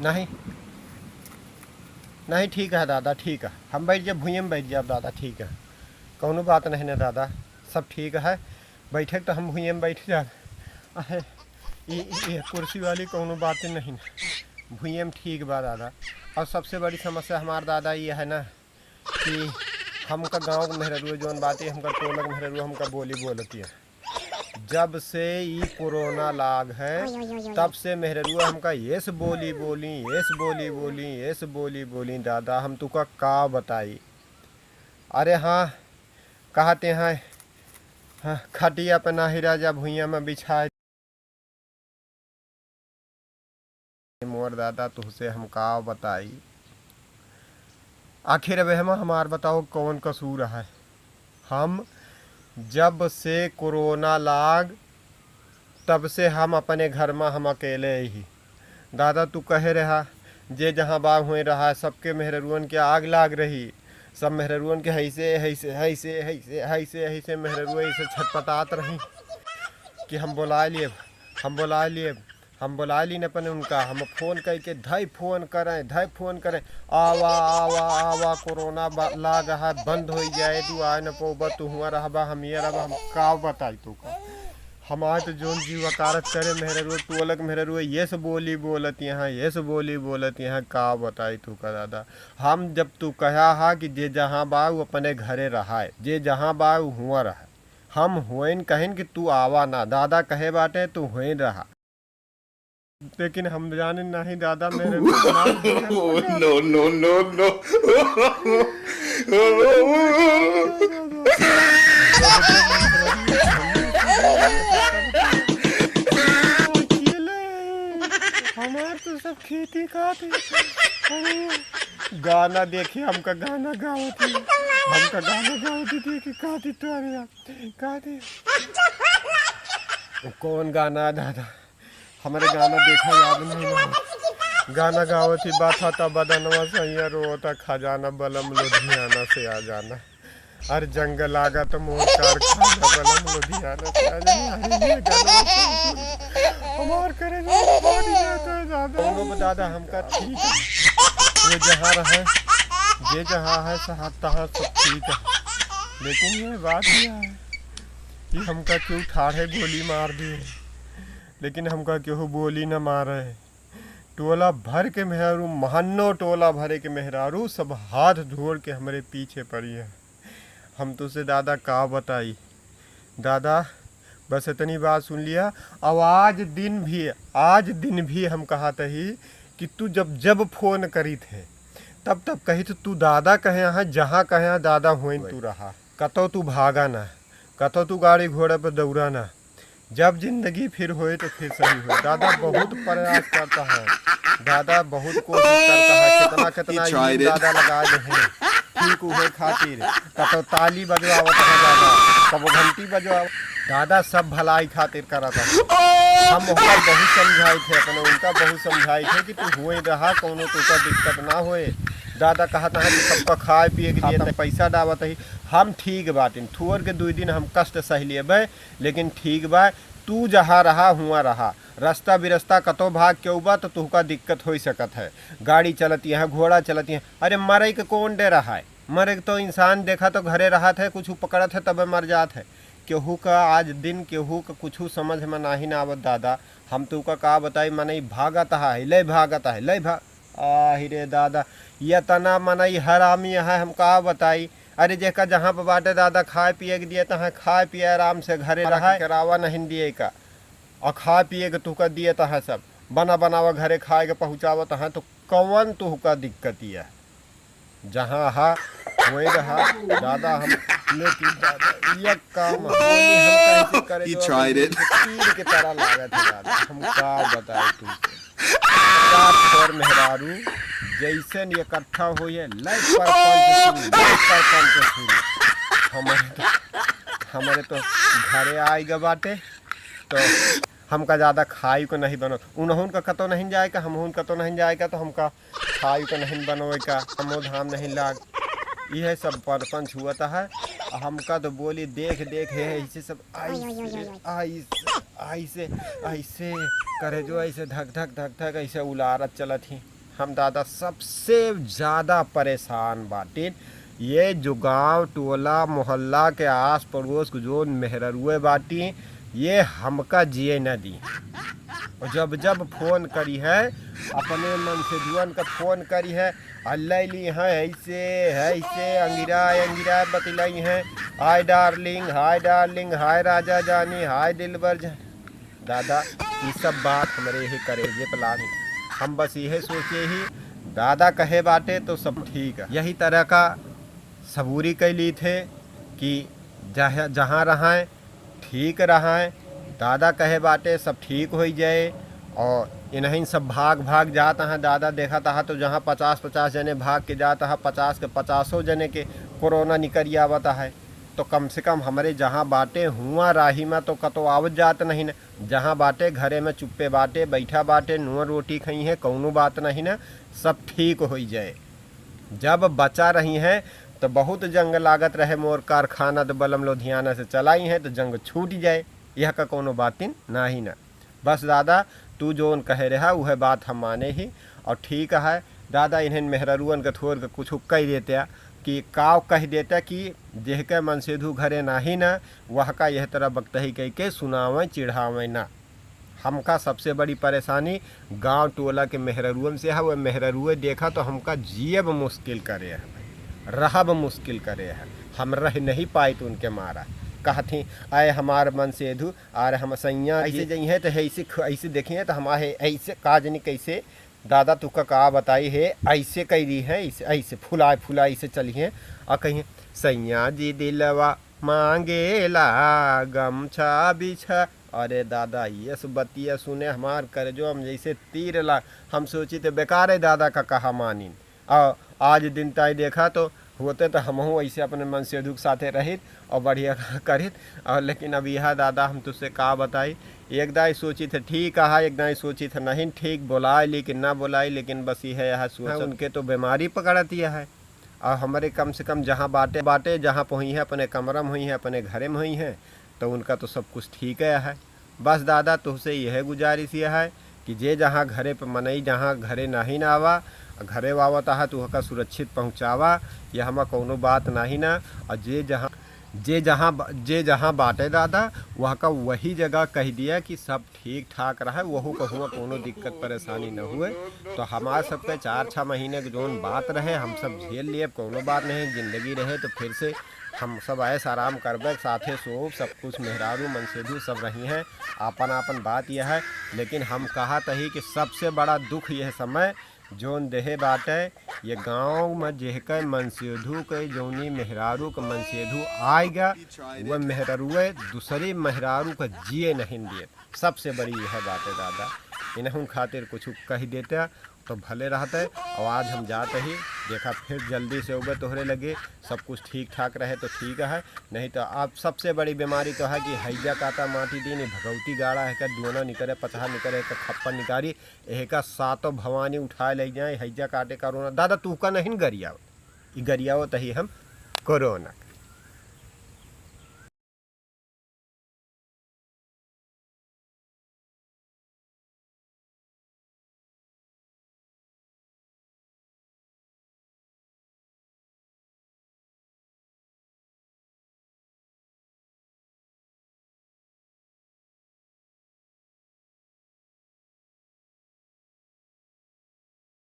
नहीं नहीं, ठीक है दादा, ठीक है, हम बैठ जाए भूइये में बैठ जाए दादा, ठीक है, कौनो बात नहीं ना दादा, सब ठीक है, बैठे तो हम भूइये में बैठ जाए। अरे ये कुर्सी वाली कौनो बात नहीं ना, भूइये में ठीक बा दादा। और सबसे बड़ी समस्या हमारे दादा ये है ना कि हमका गाँव के मेहरुआ जौन बात है, हमका टोलक मेहरुआ हमका बोली बोलती है। जब से ये कोरोना लाग है तब से मेहरुआ हमका येस बोली बोली, येस बोली बोली, येस बोली बोली दादा, हम तुका का बताई। अरे हाँ, कहते हैं हाँ, खटिया पे ना ही राजा भुइया में बिछाए मोर दादा, तुझसे हम का बताई। आखिर अब हम हमार बताओ कौन कसूर है। हम जब से कोरोना लाग तब से हम अपने घर में हम अकेले ही दादा। तू कहे रहा जे जहाँ बाग हुए रहा, सबके मेहरुअन के आग लाग रही, सब मेहरुअन के हैसे हैसे हैसे हैसे हैसे हैसे मेहरुआ ऐसे छटपटात रही कि हम बुला लिए, हम बुला लिए, हम बुला ली न अपन उनका, हम फ़ोन करके धई फ़ोन करें, आवा आवा आवा कोरोना लाग रहा, बंद हो जाए, तू आए न पोबा, तू हुआ रहबा, हम ये रहबा, हम का बताई तू का। हमारे तो जोन जीव वकारत करे मेहरुआ, तू अलग मेहरुआ ये से बोली बोलत यहाँ, ये से बोली बोलत यहाँ, का बताई तू का दादा। हम जब तू कहा हा कि जे जहाँ बाऊ अपने घरे रहा है, जे जहाँ बाऊ हुआ रहा, हम हुएन कहें कि तू आवा ना, दादा कहे बाटे तू हुए रहा, लेकिन हम जाने नहीं दादा मेरे नो नो नो नो। हमारे तो सब खेती खाते गाना देखी, हमका गाना गावती, हमका गाना गावती देखी खाती तो अरे कौन गाना दादा, हमारे गाना देखा याद नहीं ना। गाना गावती बात था बदनवा सैया रोता खजाना, बलम लुधियाना से आ जाना, अरे जंगल आगा तो मोरकार खाना, बलम लुधियाना से आ जाना। ये गाना हमार करे जाता है दादा। दादा हमका ठीक है, ये जहाँ रहे, ये जहाँ है सहा तहाँ सब ठीक है, लेकिन ये बात यह है कि हमका क्यों ठाढ़े गोली मार दिए, लेकिन हमका क्यों बोली न मारे। टोला भर के मेहरारू, महन्नो टोला भरे के मेहरारू सब हाथ जोड़ के हमारे पीछे पड़ी है। हम तो से दादा का बताई दादा, बस इतनी बात सुन लिया। अब आज दिन भी हम कहते ही कि तू जब जब फ़ोन करी थे तब तब कही तो तू दादा कहे यहाँ, जहाँ कहे दादा हुए तू रहा, कतो तू भागा ना, कतो तू गाड़ी घोड़े पर दौड़ा ना, जब जिंदगी फिर होए तो फिर सही हो। दादा बहुत प्रयास करता है, दादा बहुत कोशिश करता है, कितना कितना दादा लगा दे ठीक हुए खातिर, कतो ताली बजवावत है दादा, कबो घंटी बजवावत, दादा सब भलाई खातिर करा था। हम उनका बहुत समझाए थे, अपने उनका बहुत समझाए थे कि तू हुए रहा, कोनो तुका दिक्कत ना होए। दादा कहता है कि सबका खाए पिए के लिए पैसा डावत ही, हम ठीक बाटिन थोर के 2 दिन हम कष्ट सह लिए, लेकिन ठीक बा, तू जहाँ रहा हुआ रहा, रास्ता बिरस्ता कतो भाग के उबा तो तुहका दिक्कत हो सकत है, गाड़ी चलती है, घोड़ा चलती है, अरे मरे के कौन डे रहा है, मरे तो इंसान देखा तो घरे रहा था, कुछ पकड़त है तब मर जात है। केहू का आज दिन केहू का कुछ समझ में नाही ना आवत दादा। हम तुका का बताई, मनई भागत है, लय भागत है, लय भाग रे दादा, ये तना मनई हरामी है, हम का बताई। अरे जेका जहाँ पर बाटे दादा खाए पिए के दिए तहाँ खाए पिए आराम से घरे रहा, करावा नहीं दिए का, और खाए पिए के तुका दिए तहाँ सब बना बनावा घरे खाए के पहुँचावत है, तो कौन तुका दिक्कत है, जहाँ हा वही रहा दादा। हम लेकिन दादा ये काम हम कैसे करे तीर के तरह लागत है दादा, हम का बताए तुमको। और मेहरारू जैसे इकट्ठा हो हमारे तो घरे आएगा बाटे, तो हमका ज़्यादा खाई को नहीं बनो, उन्होंने का कतो नहीं जाएगा, हम कतो नहीं जाएगा, तो हमका खाई को नहीं बनोए का, हमो धाम नहीं लाग, यह सब परपंच हुआ है। हमका तो बोली देख देख है ऐसे सब ऐसे ऐसे करे जो ऐसे धक धक धक धक ऐसे उलारत चलत ही। हम दादा सबसे ज़्यादा परेशान बाटे ये जो गांव टोला मोहल्ला के आस पड़ोस को जो मेहरुए बाटी ये हमका जिए न दी। और जब जब फोन करी है अपने मन से जुअन का फोन करी है अल्लाह ली है ऐसे अंगिरा बतलाई हैं हाय डार्लिंग हाय राजा जानी हाय दिलबर जानी। दादा ये सब बात हमारे ही करेजे पलानी। हम बस यही सोचे ही दादा कहे बाटे तो सब ठीक है। यही तरह का सबूरी कैली थे कि जहाँ रहें ठीक रहें। दादा कहे बाटे सब ठीक हो जाए और इन्हीं सब भाग जाता है। दादा देखा था तो जहाँ 50-50 जने भाग के जाता है 50 के 50 जने के कोरोना निकल आवता है। तो कम से कम हमारे जहाँ बाटे हुआ राही में तो कतो आवत जात नहीं न। जहाँ बाटे घरे में चुप्पे बाटे बैठा बाटे नून रोटी खाई है कौनो बात नहीं न सब ठीक हो जाए। जब बचा रही हैं तो बहुत जंग लागत रहे मोर कारखाना तो बलम लुधियाना से चलाई है तो जंग छूट जाए यह का कोनो बातिन ना ही ना। बस दादा तू जोन कहे रहा वह बात हम माने ही और ठीक है। दादा इन्हें मेहरुअन के थोड़ के कुछ कह देते कि काव कह देता कि जेह के मन सेधु घरे ना ही ना वह का यह तरह बकतही कह के सुनावें चिढ़ावें ना। हमका सबसे बड़ी परेशानी गांव टोला के मेहरुअन से है। वह मेहरुए देखा तो हमका जियब मुश्किल करे है रहब मुश्किल करे है। हम रह नहीं पाए तो उनके मारा कहती आए हमार मन सेधु आर हम सैया ऐसे जई है तो ऐसे देखिए तो हमारे ऐसे काजनी कैसे दादा तुका का बताई है ऐसे कह रही है ऐसे फुला ऐसे चली है और कहीं सैया जी दिलवा मांगेला गमछा बिछा। अरे दादा ये बतिया सुने हमार कर जो हम जैसे तीर ला। हम सोची तो बेकार है दादा का कहा मानी और आज दिन ताई देखा तो होते तो हम ऐसे अपने मन से दुख साथे रहित और बढ़िया करित और लेकिन अब यह दादा हम तुझसे का बताई। एक दाई सोची थे ठीक है एक दाई सोची थे नहीं ठीक बोलाई लेकिन ना बोलाई लेकिन बस यह सोचा उनके तो बीमारी पकड़ती है। और हमारे कम से कम जहाँ बाटे जहाँ पहुँची है अपने कमरा में हुई है अपने घरे में हुई हैं तो उनका तो सब कुछ ठीक है। बस दादा तुझसे यह गुजारिश यह है कि जे जहाँ घरे पर मनई जहाँ घरे नहीं ना आवा घरे वावता है तो का सुरक्षित पहुँचावा यह हम कोनो बात नहीं ना। और जे जहाँ बाटे दादा वह का वही जगह कह दिया कि सब ठीक ठाक रहा वहू कहूँ कोनो दिक्कत परेशानी न हुए। तो हमारे सबके 4-6 महीने के जोन बात रहे हम सब झेल लिए कोनो बात नहीं। ज़िंदगी रहे तो फिर से हम सब ऐसा आराम करबे साथे सो सब कुछ मेहरारू मनसेधु सब रही हैं आपन बात यह है। लेकिन हम कहा तही कि सबसे बड़ा दुख यह समय जोन देहे बाटे ये गांव में जेहकर मनसेधु के जौनी मेहरारू का मनसेधु आएगा वह मेहरारूए दूसरी मेहरारू का जिए नहीं दिए। सबसे बड़ी यह बात है दादा इन्हें खातिर कुछ कह देते तो भले रहते। और आज हम जाते ही देखा फिर जल्दी से उबे तोहरे लगे सब कुछ ठीक ठाक रहे तो ठीक है। नहीं तो अब सबसे बड़ी बीमारी तो है कि हैजा काटा माटी दी नहीं भगवती गाड़ा है का दोनों निकले पचहा निकले का खप्पन निकारी यह का सातों भवानी उठाए ले जाए हैजा काटे का रोना। दादा तू का नहीं गरियावत गरियावत ही हम कोरोना।